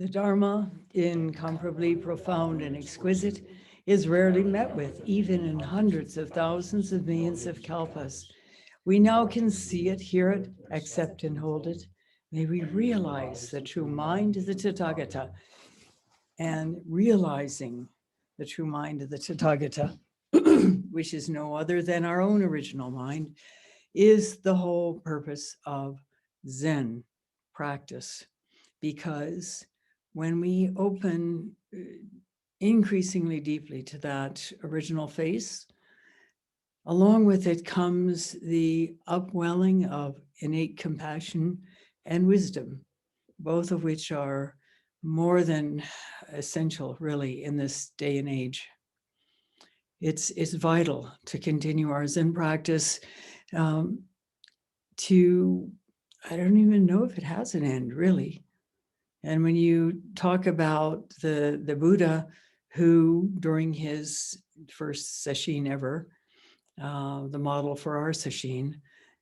The Dharma, incomparably profound and exquisite, is rarely met with, even in hundreds of thousands of millions of kalpas. We now can see it, hear it, accept and hold it. May we realize the true mind of the Tathagata, and realizing the true mind of the Tathagata, which is no other than our own original mind, is the whole purpose of Zen practice. Because when we open increasingly deeply to that original face, along with it comes the upwelling of innate compassion and wisdom, both of which are more than essential, really, in this day and age. It's vital to continue our Zen practice to, I don't even know if it has an end, really. And when you talk about the Buddha, who during his first sesshin ever, the model for our sesshin,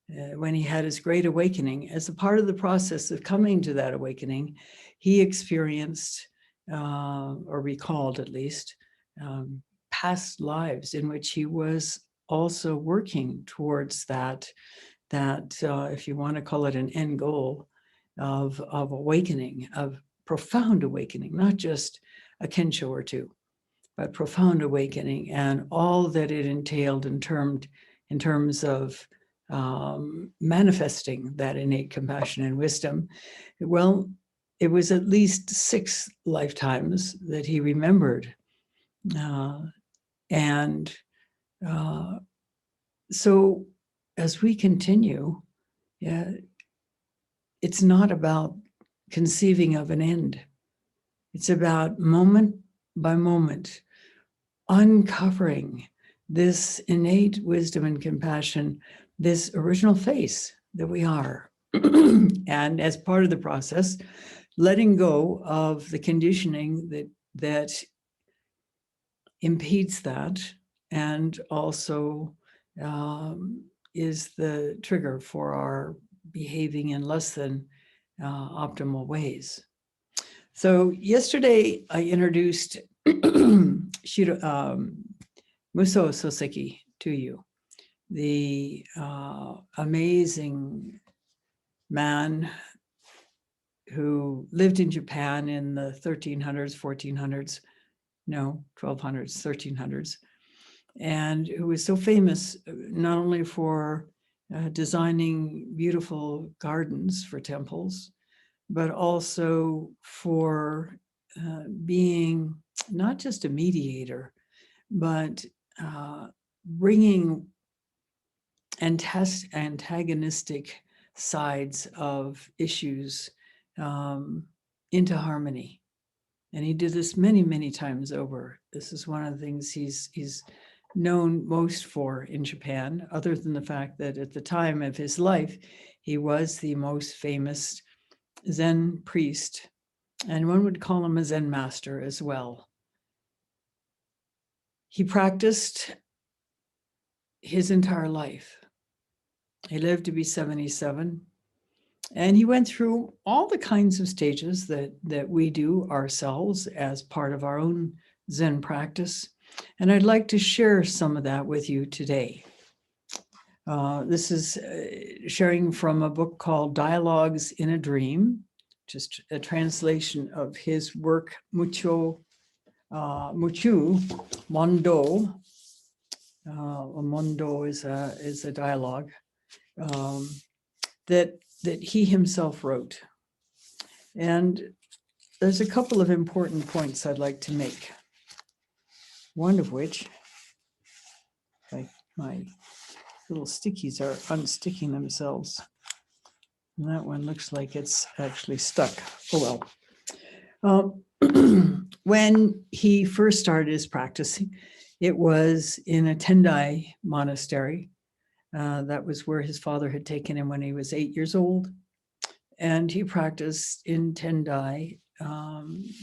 when he had his great awakening, as a part of the process of coming to that awakening, he experienced, or recalled at least, past lives in which he was also working towards that if you want to call it an end goal of awakening, of profound awakening, not just a kensho or two, but profound awakening, and all that it entailed in terms of manifesting that innate compassion and wisdom. Well, it was at least 6 lifetimes that he remembered. So as we continue, it's not about conceiving of an end. It's about moment by moment uncovering this innate wisdom and compassion, this original face that we are. And as part of the process, letting go of the conditioning that impedes that, and also is the trigger for our behaving in less than optimal ways. So yesterday I introduced Muso Soseki to you, the amazing man who lived in Japan in the 1300s, 1400s, no, 1200s, 1300s, and who was so famous not only for designing beautiful gardens for temples, but also for being not just a mediator, but bringing antagonistic sides of issues into harmony. And he did this many, many times over. This is one of the things he's known most for in Japan, other than the fact that at the time of his life, he was the most famous Zen priest, and one would call him a Zen master as well. He practiced his entire life. He lived to be 77, and he went through all the kinds of stages that we do ourselves as part of our own Zen practice. And I'd like to share some of that with you today. This is sharing from a book called Dialogues in a Dream, just a translation of his work, Muchu Mondo. Mondo is a dialogue that he himself wrote. And there's a couple of important points I'd like to make. One of which, my little stickies are unsticking themselves. And that one looks like it's actually stuck. Oh well. When he first started his practice, it was in a Tendai monastery. That was where his father had taken him when he was 8 years old. And he practiced in Tendai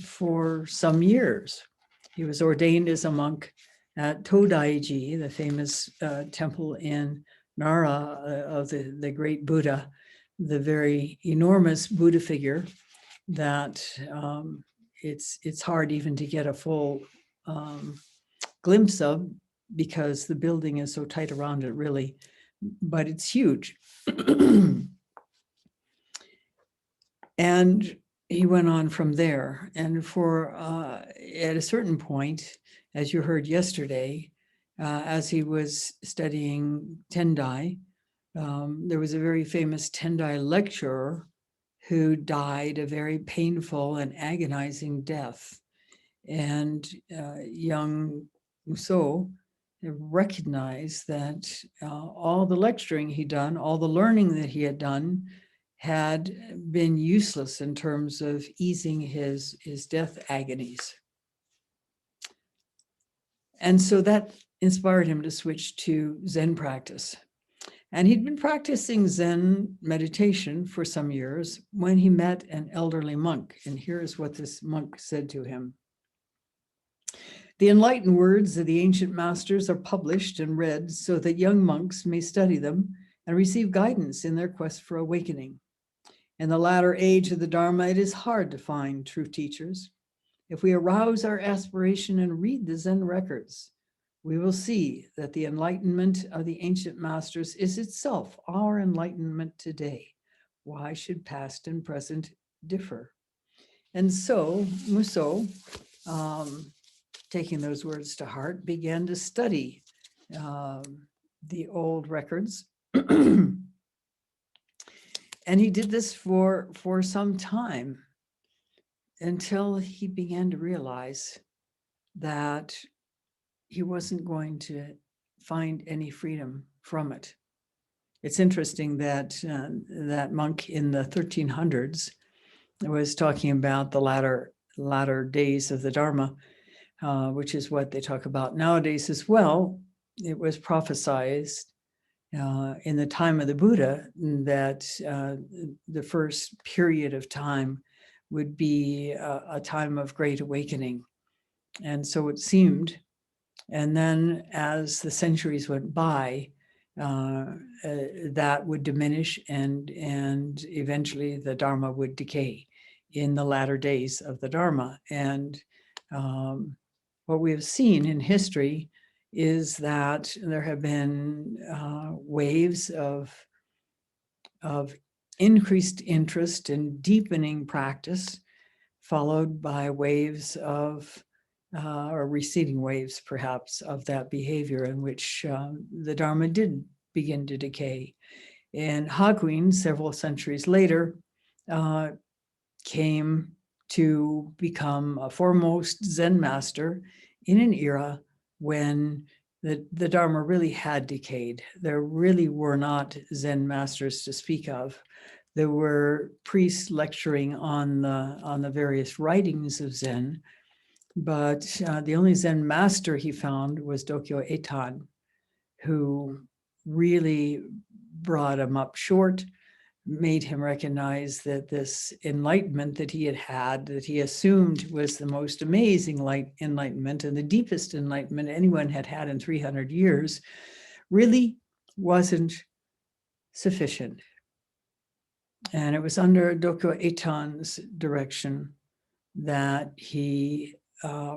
for some years. He was ordained as a monk at Todaiji, the famous temple in Nara of the great Buddha, the very enormous Buddha figure that it's hard even to get a full glimpse of, because the building is so tight around it, really, but it's huge. And he went on from there. And for at a certain point, as you heard yesterday, as he was studying Tendai, there was a very famous Tendai lecturer who died a very painful and agonizing death. And young Muso recognized that all the lecturing he'd done, all the learning that he had done, had been useless in terms of easing his death agonies. And so that inspired him to switch to Zen practice. And he'd been practicing Zen meditation for some years when he met an elderly monk. And here's what this monk said to him. The enlightened words of the ancient masters are published and read so that young monks may study them and receive guidance in their quest for awakening. In the latter age of the Dharma, it is hard to find true teachers. If we arouse our aspiration and read the Zen records, we will see that the enlightenment of the ancient masters is itself our enlightenment today. Why should past and present differ? And so Muso, taking those words to heart, began to study the old records. And he did this for some time until he began to realize that he wasn't going to find any freedom from it. It's interesting that that monk in the 1300s was talking about the latter days of the Dharma, which is what they talk about nowadays as well. It was prophesied in the time of the Buddha that the first period of time would be a time of great awakening. And so it seemed. And then as the centuries went by, that would diminish and eventually the Dharma would decay in the latter days of the Dharma. And what we have seen in history is that there have been waves of increased interest and deepening practice, followed by waves of, or receding waves perhaps, of that behavior in which the Dharma did begin to decay. And Hakuin, several centuries later, came to become a foremost Zen master in an era when the Dharma really had decayed. There really were not Zen masters to speak of. There were priests lecturing on the various writings of Zen, but the only Zen master he found was Dokyo Eitan, who really brought him up short, made him recognize that this enlightenment that he had, that he assumed was the most amazing enlightenment and the deepest enlightenment anyone had had in 300 years, really wasn't sufficient. And it was under Dokyo Eitan's direction that he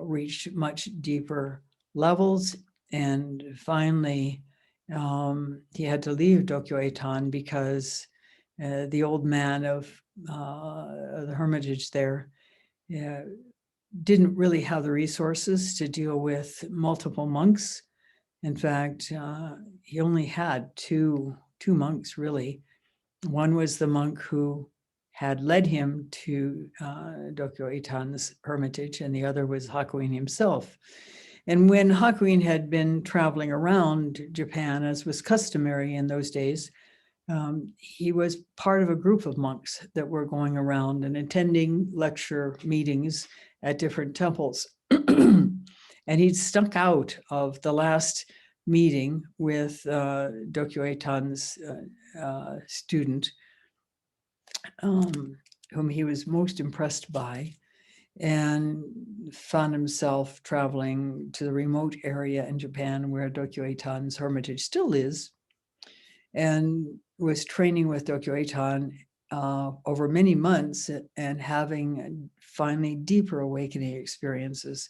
reached much deeper levels. And finally, he had to leave Dokyo Eitan because the old man of the hermitage there didn't really have the resources to deal with multiple monks. In fact, he only had two monks, really. One was the monk who had led him to Dokyo Eitan's hermitage, and the other was Hakuin himself. And when Hakuin had been traveling around Japan, as was customary in those days, he was part of a group of monks that were going around and attending lecture meetings at different temples. And he'd stuck out of the last meeting with Dokyo Eitan's student, whom he was most impressed by, and found himself traveling to the remote area in Japan where Dokyo Eitan's hermitage still is, and was training with Dokyo Eitan over many months and having finally deeper awakening experiences.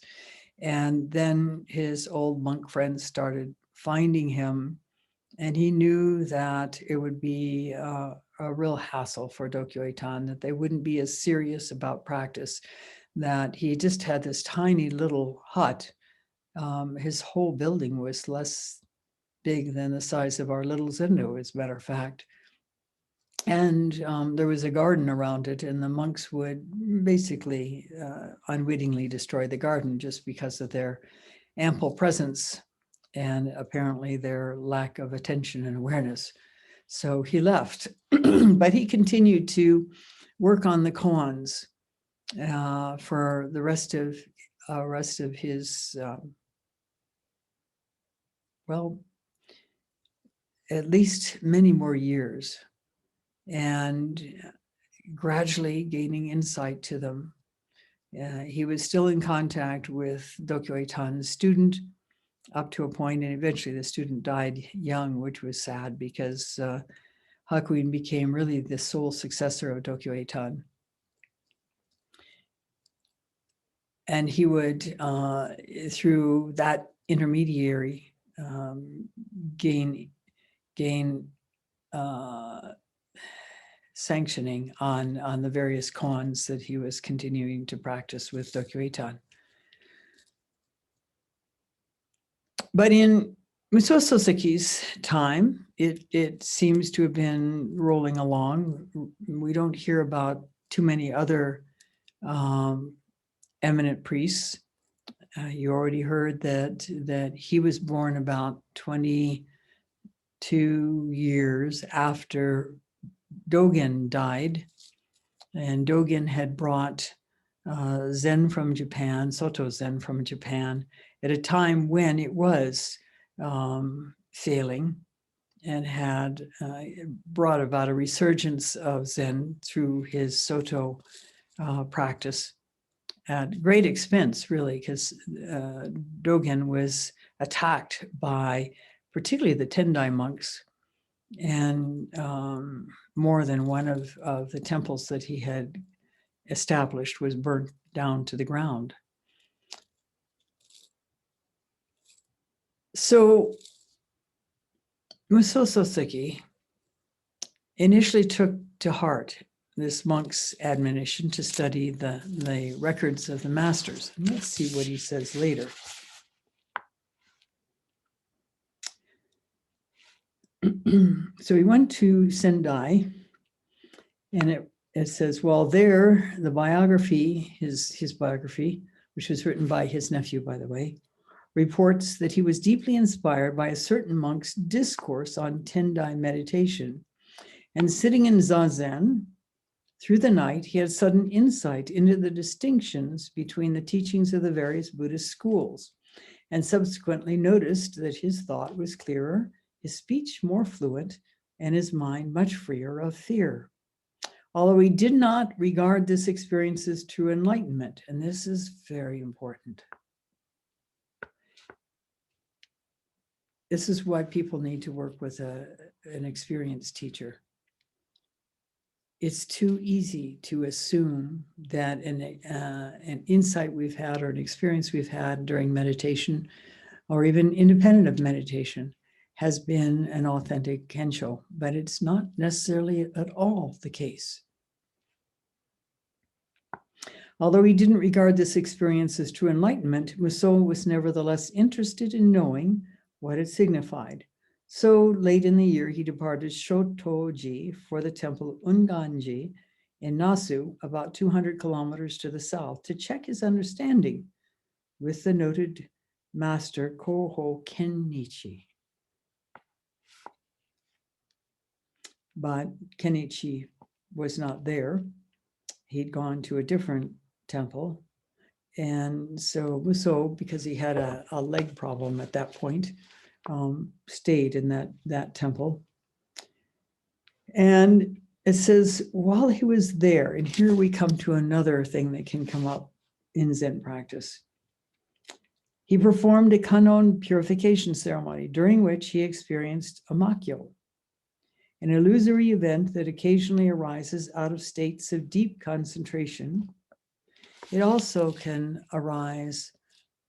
And then his old monk friends started finding him, and he knew that it would be a real hassle for Dokyo-eitan, that they wouldn't be as serious about practice, that he just had this tiny little hut. His whole building was less big than the size of our little Zendo, as a matter of fact. And there was a garden around it, and the monks would basically unwittingly destroy the garden just because of their ample presence and apparently their lack of attention and awareness. So he left, but he continued to work on the koans for the rest of his, well, at least many more years, and gradually gaining insight to them. He was still in contact with Dokyo-eitan's student up to a point, and eventually the student died young, which was sad because Hakuin became really the sole successor of Dokyo-eitan. And he would, through that intermediary, gain sanctioning on the various koans that he was continuing to practice with Dokyo-eitan. But in Muso Soseki's time, it seems to have been rolling along. We don't hear about too many other eminent priests. You already heard that he was born about 22 years after Dogen died, and Dogen had brought Zen from Japan, Soto Zen from Japan, at a time when it was failing, and had brought about a resurgence of Zen through his Soto practice at great expense, really, because Dogen was attacked by particularly the Tendai monks, and more than one of the temples that he had established was burnt down to the ground. So Muso Soseki initially took to heart this monk's admonition to study the records of the masters. And let's see what he says later. So he went to Sendai, and it says, well, there, the biography, his biography, which was written by his nephew, by the way, reports that he was deeply inspired by a certain monk's discourse on Tendai meditation. And sitting in Zazen, through the night, he had sudden insight into the distinctions between the teachings of the various Buddhist schools, and subsequently noticed that his thought was clearer, his speech more fluent, and his mind much freer of fear. Although he did not regard this experience as true enlightenment, and this is very important. This is why people need to work with an experienced teacher. It's too easy to assume that an insight we've had or an experience we've had during meditation, or even independent of meditation, has been an authentic kensho, but it's not necessarily at all the case. Although he didn't regard this experience as true enlightenment, Muso was nevertheless interested in knowing what it signified. So late in the year, he departed Shotoji for the temple Unganji in Nasu, about 200 kilometers to the south, to check his understanding with the noted master Koho Kenichi. But Kenichi was not there. He'd gone to a different temple. And so Muso, because he had a leg problem at that point, stayed in that temple. And it says, while he was there, and here we come to another thing that can come up in Zen practice, he performed a kanon purification ceremony, during which he experienced a makyo. an illusory event that occasionally arises out of states of deep concentration. It also can arise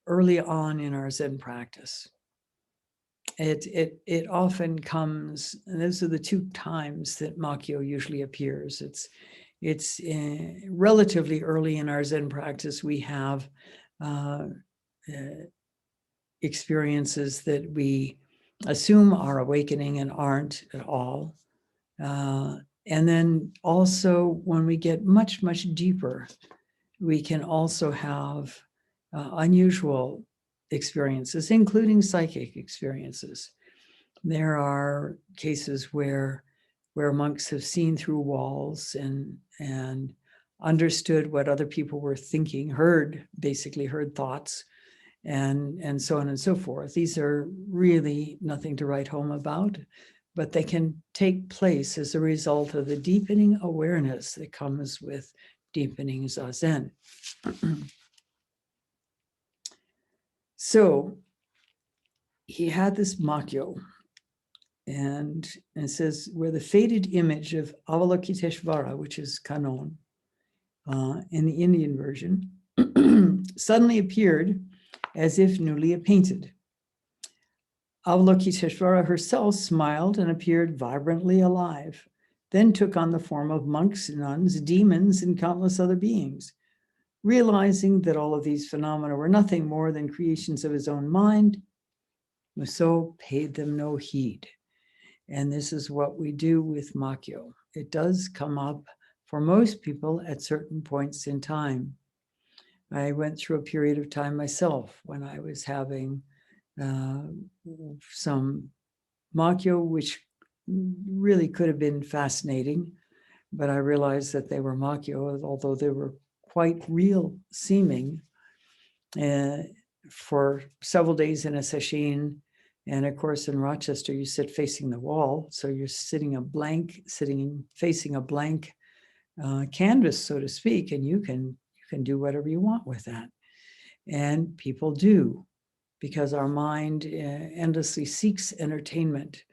early on in our Zen practice. It often comes, and those are the two times that Makyo usually appears. It's relatively early in our Zen practice. We have experiences that we assume are awakening and aren't at all. And then also when we get much, much deeper, we can also have unusual experiences, including psychic experiences. There are cases where monks have seen through walls and understood what other people were thinking, basically heard thoughts, and so on and so forth. These are really nothing to write home about, but they can take place as a result of the deepening awareness that comes with deepening Zazen. So he had this Makyo, and it says, where the faded image of Avalokiteshvara, which is Kanon in the Indian version, suddenly appeared as if newly painted. Avalokiteshvara herself smiled and appeared vibrantly alive, then took on the form of monks, nuns, demons, and countless other beings. Realizing that all of these phenomena were nothing more than creations of his own mind, Muso paid them no heed. And this is what we do with Makyo. It does come up for most people at certain points in time. I went through a period of time myself when I was having some Makyo, which really could have been fascinating, but I realized that they were Makyo, although they were quite real seeming, for several days in a sesshin. And of course, in Rochester, you sit facing the wall. So you're facing a blank canvas, so to speak, and you can do whatever you want with that. And people do, because our mind endlessly seeks entertainment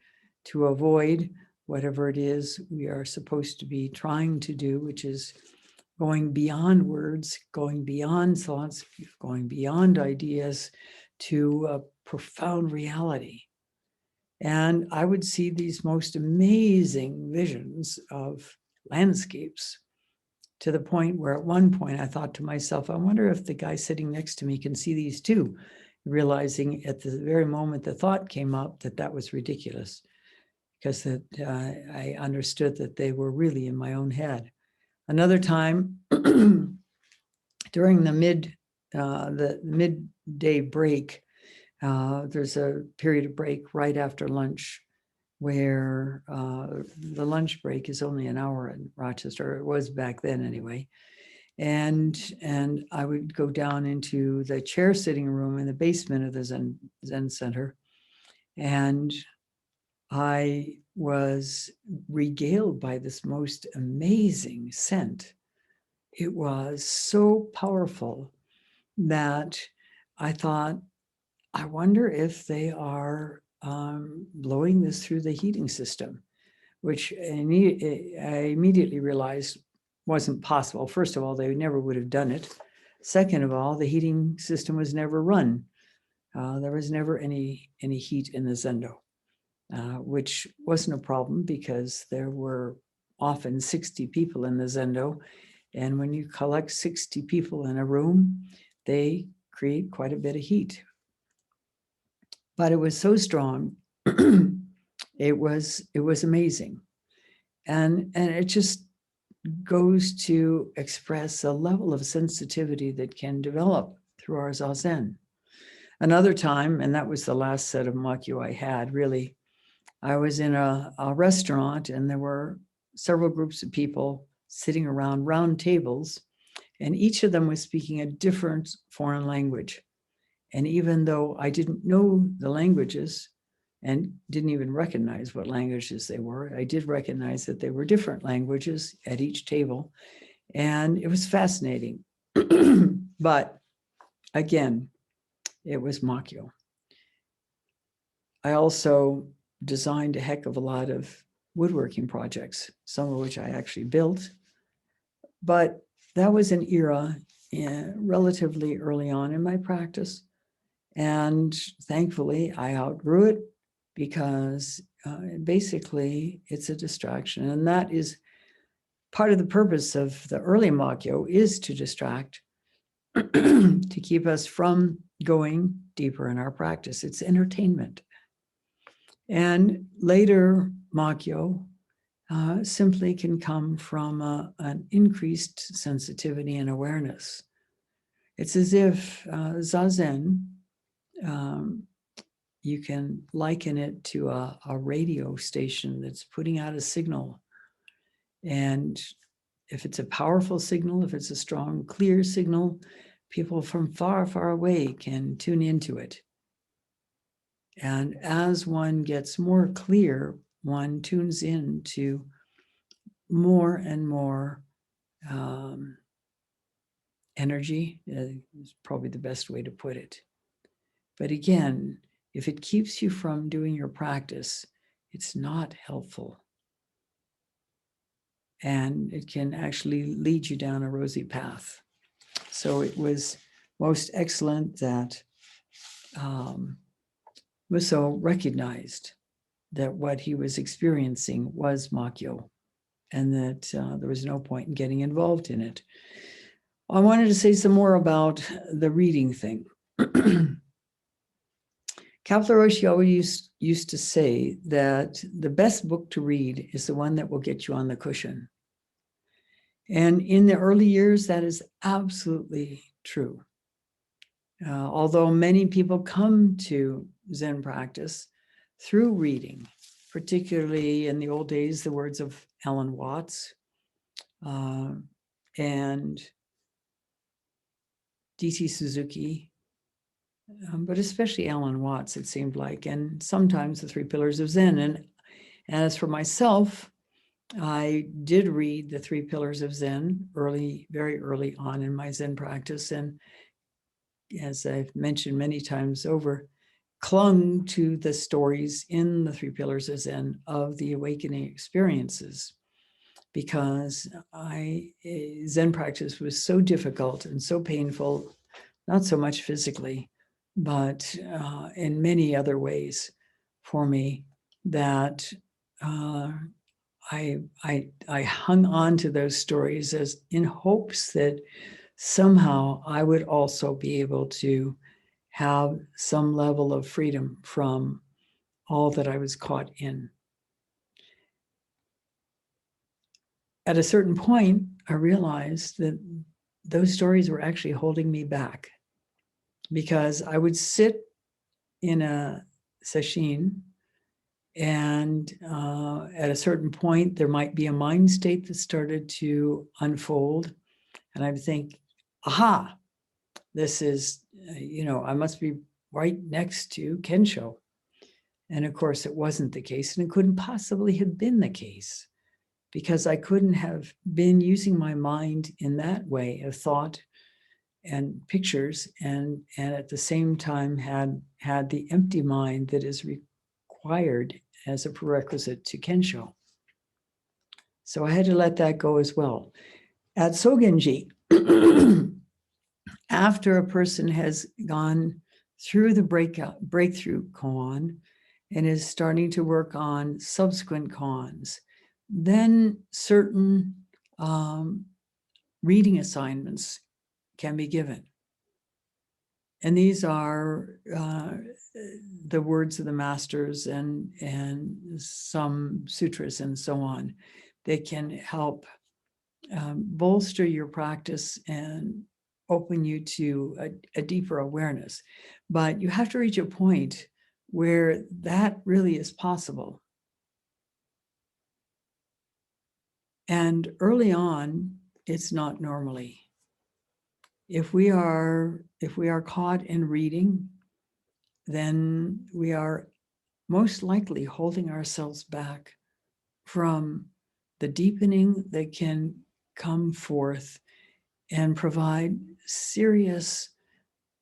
to avoid whatever it is we are supposed to be trying to do, which is going beyond words, going beyond thoughts, going beyond ideas to a profound reality. And I would see these most amazing visions of landscapes, to the point where at one point I thought to myself, I wonder if the guy sitting next to me can see these too, realizing at the very moment the thought came up that was ridiculous, because I understood that they were really in my own head. Another time, during the midday break, there's a period of break right after lunch, where the lunch break is only an hour in Rochester. It was back then anyway. And I would go down into the chair sitting room in the basement of the Zen Center, and I was regaled by this most amazing scent. It was so powerful that I thought, I wonder if they are blowing this through the heating system, which I immediately realized wasn't possible. First of all, they never would have done it. Second of all, the heating system was never run. There was never any heat in the Zendo, which wasn't a problem because there were often 60 people in the Zendo. And when you collect 60 people in a room, they create quite a bit of heat. But it was so strong, it was amazing. And it just goes to express a level of sensitivity that can develop through our Zazen. Another time, and that was the last set of Makyo I had, really, I was in a restaurant, and there were several groups of people sitting around round tables, and each of them was speaking a different foreign language. And even though I didn't know the languages and didn't even recognize what languages they were, I did recognize that they were different languages at each table. And it was fascinating. But again, it was Makyo. I also designed a heck of a lot of woodworking projects, some of which I actually built. But that was an era relatively early on in my practice. And thankfully, I outgrew it because basically it's a distraction. And that is part of the purpose of the early Makyo, is to distract, to keep us from going deeper in our practice. It's entertainment. And later Makyo simply can come from an increased sensitivity and awareness. It's as if Zazen, you can liken it to a radio station that's putting out a signal. And if it's a powerful signal, if it's a strong, clear signal, people from far, far away can tune into it. And as one gets more clear, one tunes into more and more energy, is probably the best way to put it. But again, if it keeps you from doing your practice, it's not helpful. And it can actually lead you down a rosy path. So it was most excellent that Muso recognized that what he was experiencing was Makyo, and that there was no point in getting involved in it. I wanted to say some more about the reading thing. Mitra-roshi always used to say that the best book to read is the one that will get you on the cushion. And in the early years, that is absolutely true. Although many people come to Zen practice through reading, particularly in the old days, the words of Alan Watts and D2 Suzuki, but especially Alan Watts, it seemed like, and sometimes the Three Pillars of Zen. And as for myself, I did read the Three Pillars of Zen very early on in my Zen practice. And as I've mentioned many times over, clung to the stories in the Three Pillars of Zen of the awakening experiences, because Zen practice was so difficult and so painful, not so much physically, but in many other ways for me, that I hung on to those stories as in hopes that somehow I would also be able to have some level of freedom from all that I was caught in. At a certain point, I realized that those stories were actually holding me back, because I would sit in a sesshin, and at a certain point, there might be a mind state that started to unfold, and I would think, aha, this is, I must be right next to Kensho. And of course, it wasn't the case, and it couldn't possibly have been the case, because I couldn't have been using my mind in that way of thought and pictures, and at the same time had the empty mind that is required as a prerequisite to Kensho. So I had to let that go as well. At Sogenji, after a person has gone through the breakthrough koan and is starting to work on subsequent koans, then certain reading assignments can be given. And these are the words of the masters and some sutras and so on. They can help bolster your practice and open you to a deeper awareness. But you have to reach a point where that really is possible. And early on, it's not normally. If we are caught in reading, then we are most likely holding ourselves back from the deepening that can come forth and provide serious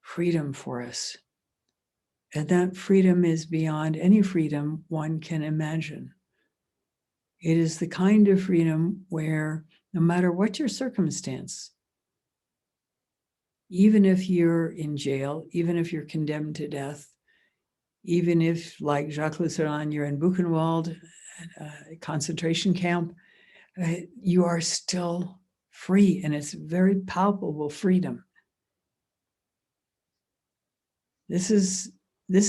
freedom for us. And that freedom is beyond any freedom one can imagine. It is the kind of freedom where no matter what your circumstance, even if you're in jail, even if you're condemned to death, even if, like Jacques Lusseron, you're in Buchenwald, a concentration camp, you are still free, and it's very palpable freedom. This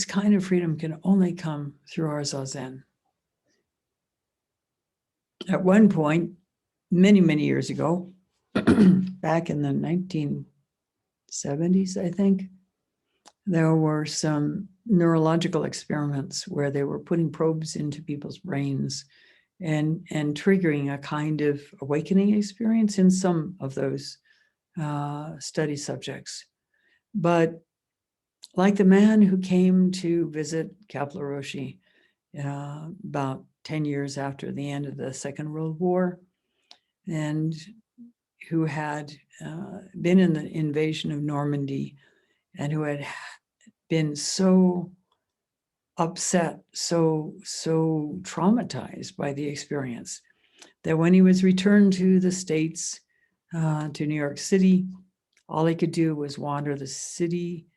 kind of freedom can only come through our Zazen. At one point, many, many years ago, back in the 1970s, I think, there were some neurological experiments where they were putting probes into people's brains and triggering a kind of awakening experience in some of those study subjects. But like the man who came to visit Mitra-roshi about 10 years after the end of the Second World War, and who had been in the invasion of Normandy, and who had been so upset, so traumatized by the experience, that when he was returned to the States, to New York City, all he could do was wander the city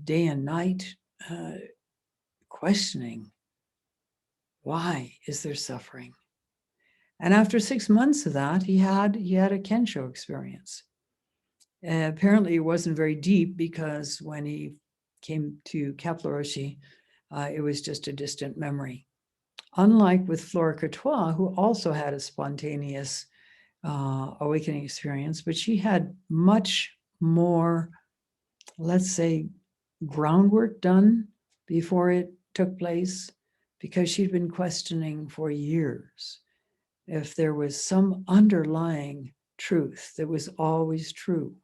day and night, questioning, why is there suffering? And after 6 months of that, he had a Kensho experience. Apparently it wasn't very deep, because when he came to Mitra-roshi, it was just a distant memory. Unlike with Flora Courtois, who also had a spontaneous awakening experience, but she had much more, let's say, groundwork done before it took place, because she'd been questioning for years if there was some underlying truth that was always true.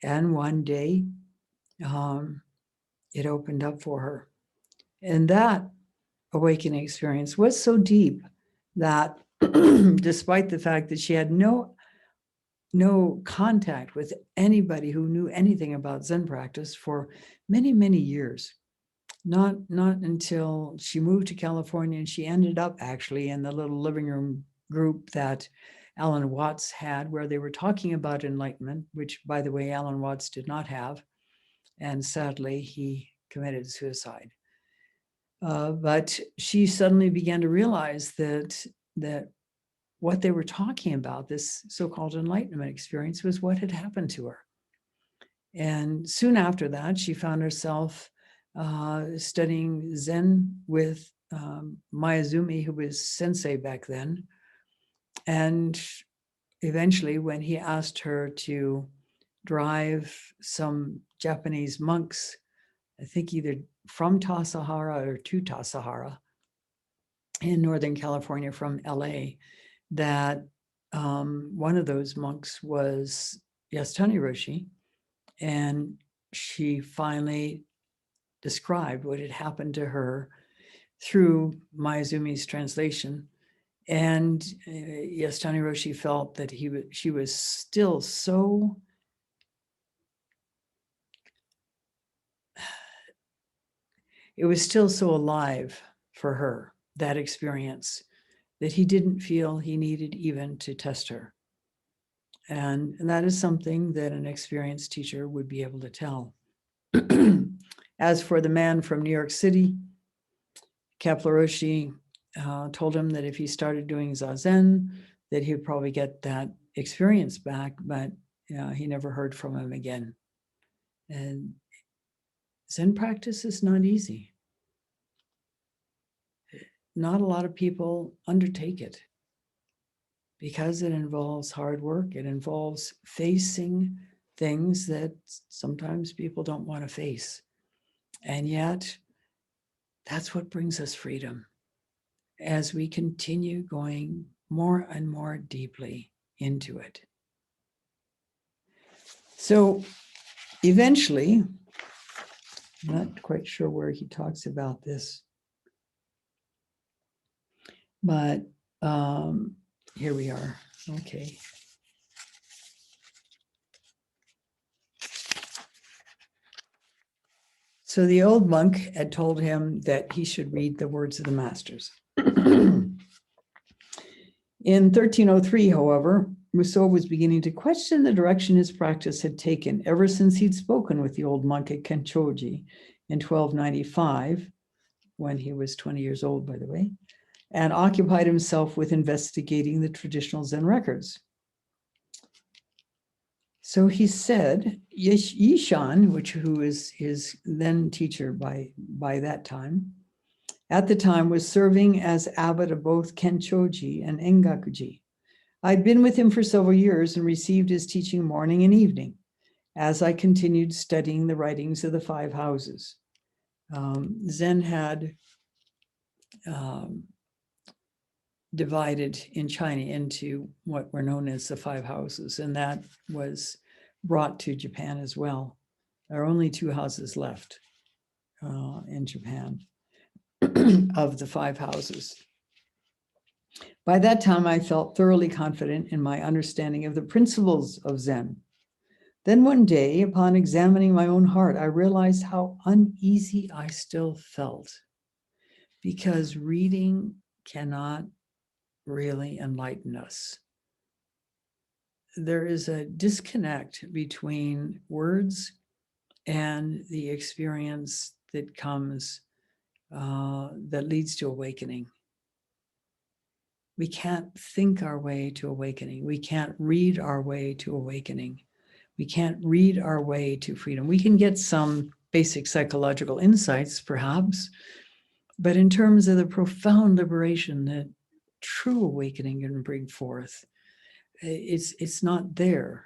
And one day, it opened up for her. And that awakening experience was so deep that despite the fact that she had no contact with anybody who knew anything about Zen practice for many, many years, not until she moved to California, and she ended up actually in the little living room group that Alan Watts had, where they were talking about enlightenment, which, by the way, Alan Watts did not have. And sadly, he committed suicide. But she suddenly began to realize that what they were talking about, this so-called enlightenment experience, was what had happened to her. And soon after that, she found herself studying Zen with Mayazumi, who was sensei back then. And eventually, when he asked her to drive some Japanese monks, I think either from Tassajara or to Tassajara in Northern California from LA, that one of those monks was Yasutani-roshi, and she finally described what had happened to her through Mayazumi's translation. And Yasutani-roshi felt that she was still so it was still so alive for her, that experience, that he didn't feel he needed even to test her. And that is something that an experienced teacher would be able to tell. As for the man from New York City, Mitra-roshi told him that if he started doing Zazen, that he would probably get that experience back, but he never heard from him again. And Zen practice is not easy. Not a lot of people undertake it, because it involves hard work. It involves facing things that sometimes people don't want to face. And yet, that's what brings us freedom as we continue going more and more deeply into it. So eventually, I'm not quite sure where he talks about this, but here we are. Okay. So the old monk had told him that he should read the words of the masters. In 1303, however, Muso was beginning to question the direction his practice had taken ever since he'd spoken with the old monk at Kenchoji in 1295, when he was 20 years old, by the way, and occupied himself with investigating the traditional Zen records. So he said, Yishan, who is his then teacher by that time, at the time was serving as abbot of both Kenchoji and Engakuji. I'd been with him for several years and received his teaching morning and evening as I continued studying the writings of the five houses. Zen had divided in China into what were known as the five houses, and that was brought to Japan as well. There are only two houses left in Japan of the five houses. By that time, I felt thoroughly confident in my understanding of the principles of Zen. Then one day, upon examining my own heart, I realized how uneasy I still felt, because reading cannot really enlighten us. There is a disconnect between words and the experience that comes, that leads to awakening. We can't think our way to awakening. We can't read our way to awakening. We can't read our way to freedom. We can get some basic psychological insights, perhaps, but in terms of the profound liberation that true awakening can bring forth, it's not there.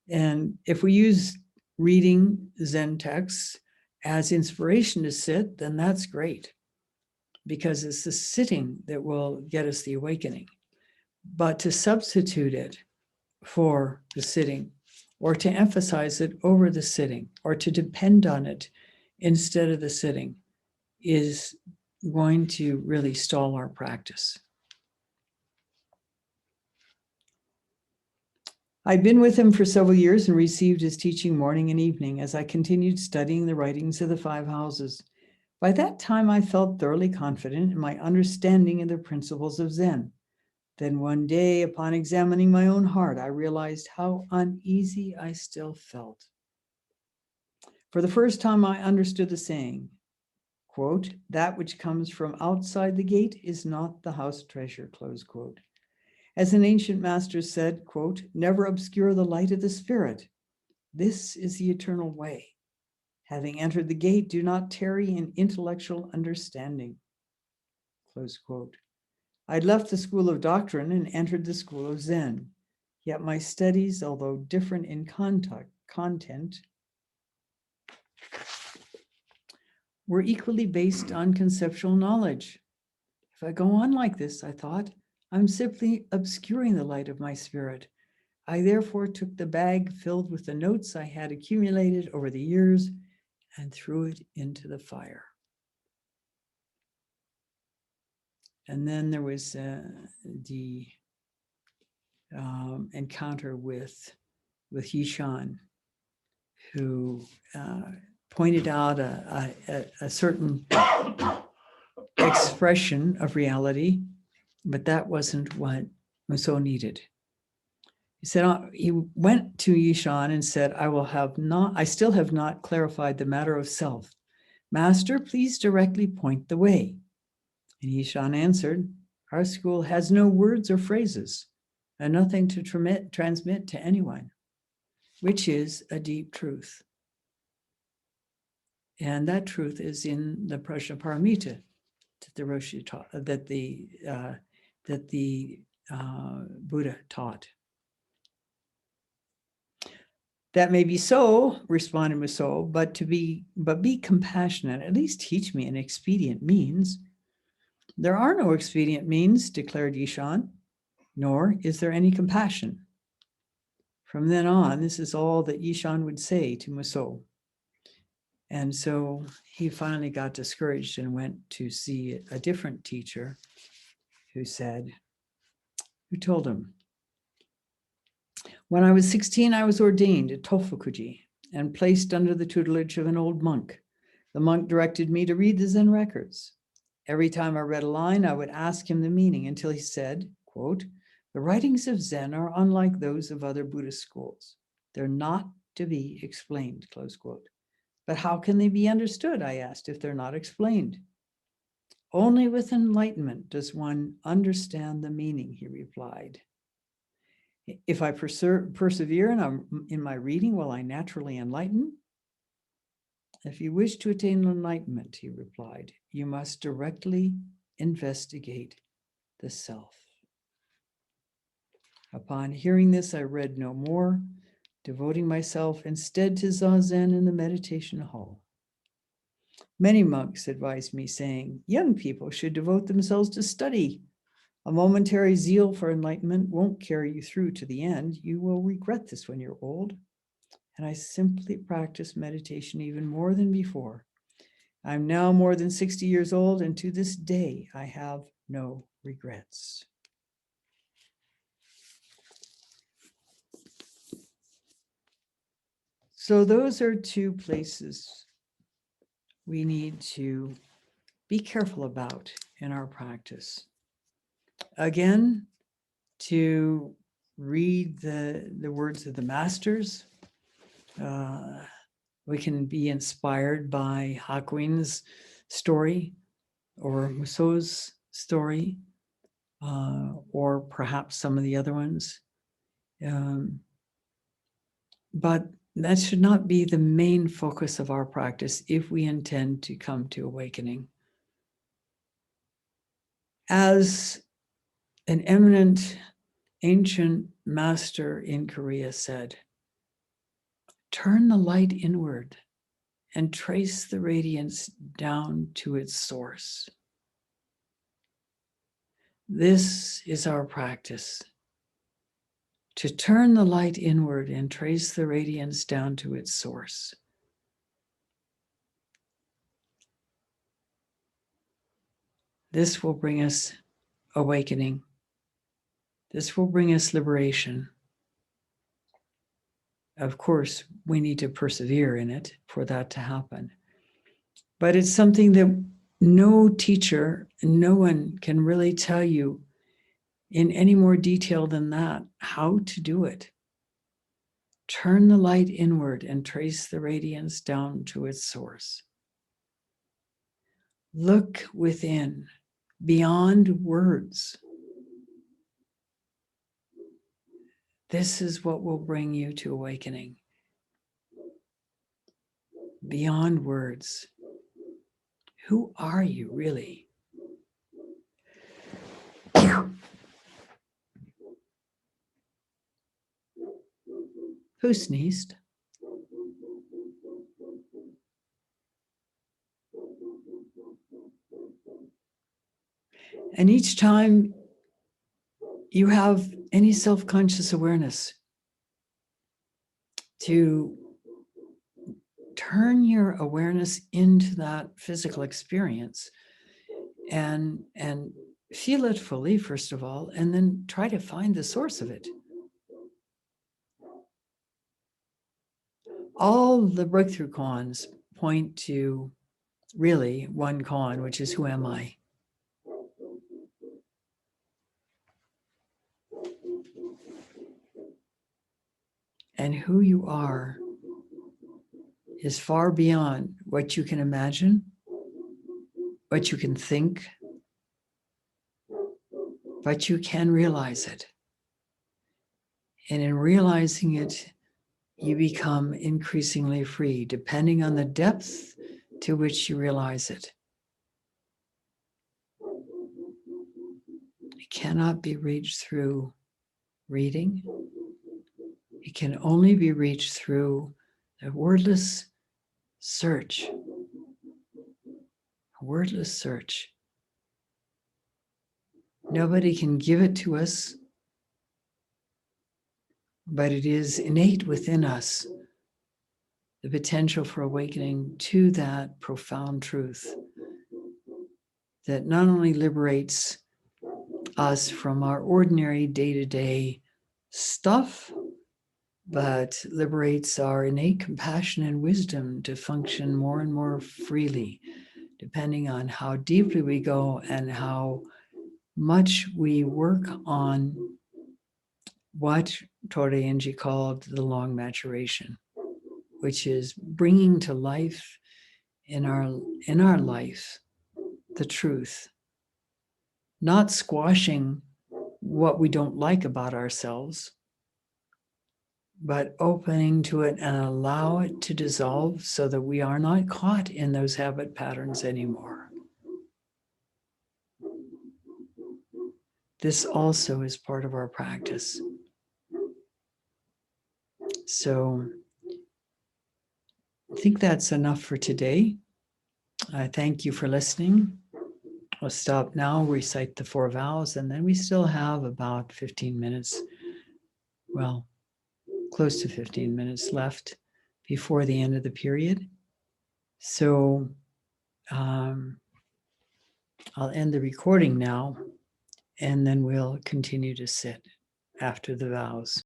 And if we use reading Zen texts as inspiration to sit, then that's great, because it's the sitting that will get us the awakening. But to substitute it for the sitting, or to emphasize it over the sitting, or to depend on it instead of the sitting, is going to really stall our practice. I'd been with him for several years and received his teaching morning and evening as I continued studying the writings of the five houses. By that time, I felt thoroughly confident in my understanding of the principles of Zen. Then one day, upon examining my own heart, I realized how uneasy I still felt. For the first time, I understood the saying, quote, "That which comes from outside the gate is not the house treasure," close quote. As an ancient master said, quote, "Never obscure the light of the spirit. This is the eternal way. Having entered the gate, do not tarry in intellectual understanding," close quote. I'd left the school of doctrine and entered the school of Zen. Yet my studies, although different in content, were equally based on conceptual knowledge. If I go on like this, I thought, I'm simply obscuring the light of my spirit. I therefore took the bag filled with the notes I had accumulated over the years and threw it into the fire. And then there was the encounter with Yishan, who pointed out a certain expression of reality, but that wasn't what Muso needed. He said, he went to Yishan and said, I still have not clarified the matter of self. Master, please directly point the way. And Yishan answered, our school has no words or phrases and nothing to transmit to anyone, which is a deep truth. And that truth is in the Prajnaparamita that the Roshi taught, that the Buddha taught. That may be so, responded Muso, but be compassionate. At least teach me an expedient means. There are no expedient means, declared Yishan, nor is there any compassion. From then on, this is all that Yishan would say to Muso. And so he finally got discouraged and went to see a different teacher who told him, when I was 16, I was ordained at Tofukuji and placed under the tutelage of an old monk. The monk directed me to read the Zen records. Every time I read a line, I would ask him the meaning until he said, quote, the writings of Zen are unlike those of other Buddhist schools. They're not to be explained, close quote. But how can they be understood, I asked, if they're not explained? Only with enlightenment does one understand the meaning, he replied. If I persevere in my reading, will I naturally enlighten? If you wish to attain enlightenment, he replied, you must directly investigate the self. Upon hearing this, I read no more, devoting myself instead to Zazen in the meditation hall. Many monks advised me, saying, young people should devote themselves to study. A momentary zeal for enlightenment won't carry you through to the end. You will regret this when you're old. And I simply practice meditation even more than before. I'm now more than 60 years old, and to this day, I have no regrets. So those are two places we need to be careful about in our practice. Again, to read the words of the masters. We can be inspired by Hakuin's story or Muso's story, or perhaps some of the other ones. But that should not be the main focus of our practice if we intend to come to awakening. As an eminent ancient master in Korea said, turn the light inward and trace the radiance down to its source. This is our practice, to turn the light inward and trace the radiance down to its source. This will bring us awakening. This will bring us liberation. Of course, we need to persevere in it for that to happen. But it's something that no teacher, no one can really tell you in any more detail than that, how to do it. Turn the light inward and trace the radiance down to its source. Look within, beyond words. This is what will bring you to awakening. Beyond words. Who are you really? Who sneezed? And each time you have any self-conscious awareness, to turn your awareness into that physical experience and feel it fully, first of all, and then try to find the source of it. All the breakthrough koans point to really one koan, which is, who am I? And who you are is far beyond what you can imagine, what you can think, but you can realize it. And in realizing it, you become increasingly free, depending on the depth to which you realize it. It cannot be reached through reading. It can only be reached through a wordless search. A wordless search. Nobody can give it to us, but it is innate within us, the potential for awakening to that profound truth that not only liberates us from our ordinary day-to-day stuff, but liberates our innate compassion and wisdom to function more and more freely, depending on how deeply we go and how much we work on what Torayenji called the long maturation, which is bringing to life in our life the truth, not squashing what we don't like about ourselves, but opening to it and allow it to dissolve so that we are not caught in those habit patterns anymore. This also is part of our practice. So I think that's enough for today. I thank you for listening. We'll stop now, recite the 4 vows, and then we still have about 15 minutes, well, close to 15 minutes left before the end of the period. So I'll end the recording now, and then we'll continue to sit after the vows.